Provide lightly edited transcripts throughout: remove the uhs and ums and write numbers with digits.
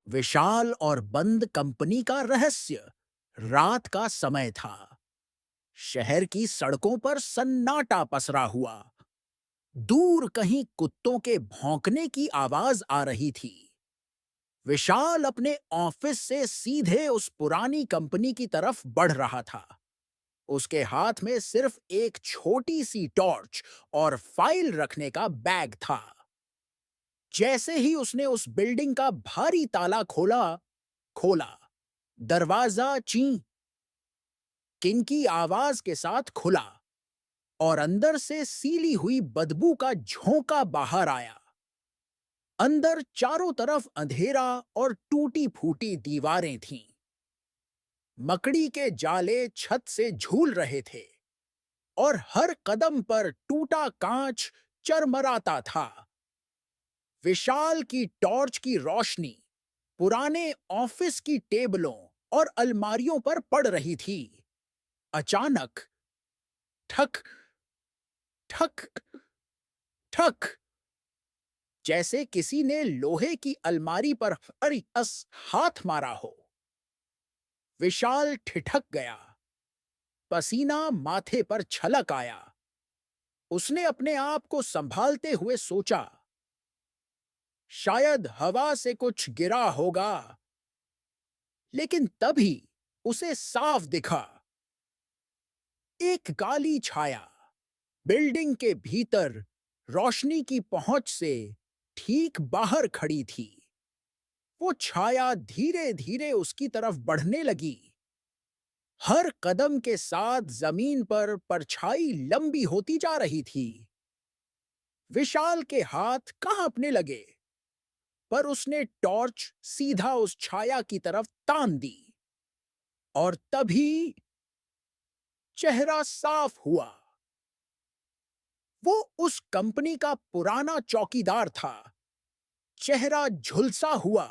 विशाल और बंद कंपनी का रहस्य। रात का समय था। शहर की सड़कों पर सन्नाटा पसरा हुआ। दूर कहीं कुत्तों के भौंकने की आवाज आ रही थी। विशाल अपने ऑफिस से सीधे उस पुरानी कंपनी की तरफ बढ़ रहा था। उसके हाथ में सिर्फ एक छोटी सी टॉर्च और फाइल रखने का बैग था। जैसे ही उसने उस बिल्डिंग का भारी ताला खोला खोला दरवाजा ची किन की आवाज के साथ खुला और अंदर से सीली हुई बदबू का झोंका बाहर आया। अंदर चारों तरफ अंधेरा और टूटी फूटी दीवारें थीं। मकड़ी के जाले छत से झूल रहे थे और हर कदम पर टूटा कांच चरमराता था। विशाल की टॉर्च की रोशनी पुराने ऑफिस की टेबलों और अलमारियों पर पड़ रही थी। अचानक ठक ठक ठक, जैसे किसी ने लोहे की अलमारी पर हरी अस हाथ मारा हो। विशाल ठिठक गया। पसीना माथे पर छलक आया। उसने अपने आप को संभालते हुए सोचा, शायद हवा से कुछ गिरा होगा। लेकिन तभी उसे साफ दिखा, एक काली छाया बिल्डिंग के भीतर रोशनी की पहुंच से ठीक बाहर खड़ी थी। वो छाया धीरे धीरे उसकी तरफ बढ़ने लगी। हर कदम के साथ जमीन पर परछाई लंबी होती जा रही थी। विशाल के हाथ कांपने लगे, पर उसने टॉर्च सीधा उस छाया की तरफ तान दी। और तभी चेहरा साफ हुआ। वो उस कंपनी का पुराना चौकीदार था। चेहरा झुलसा हुआ,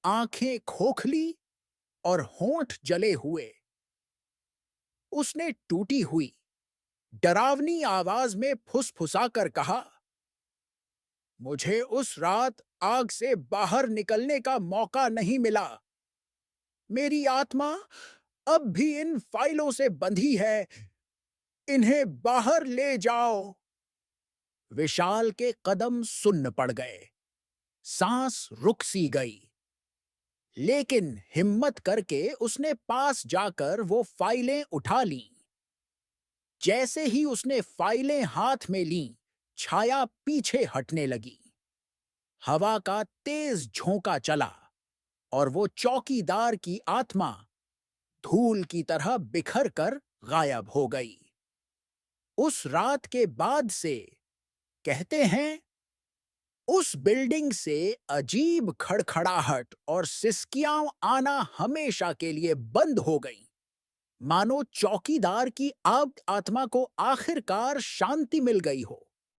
आंखें खोखली और होंठ जले हुए। उसने टूटी हुई डरावनी आवाज में फुसफुसाकर कहा, मुझे उस रात आग से बाहर निकलने का मौका नहीं मिला। मेरी आत्मा अब भी इन फाइलों से बंधी है। इन्हें बाहर ले जाओ। विशाल के कदम सुन्न पड़ गए। सांस रुक सी गई। लेकिन हिम्मत करके उसने पास जाकर वो फाइलें उठा लीं। जैसे ही उसने फाइलें हाथ में लीं, छाया पीछे हटने लगी। हवा का तेज झोंका चला और वो चौकीदार की आत्मा धूल की तरह बिखर कर गायब हो गई। उस रात के बाद से कहते हैं, उस बिल्डिंग से अजीब खड़खड़ाहट और सिसकियां आना हमेशा के लिए बंद हो गईं। मानो चौकीदार की आत्मा को आखिरकार शांति मिल गई हो।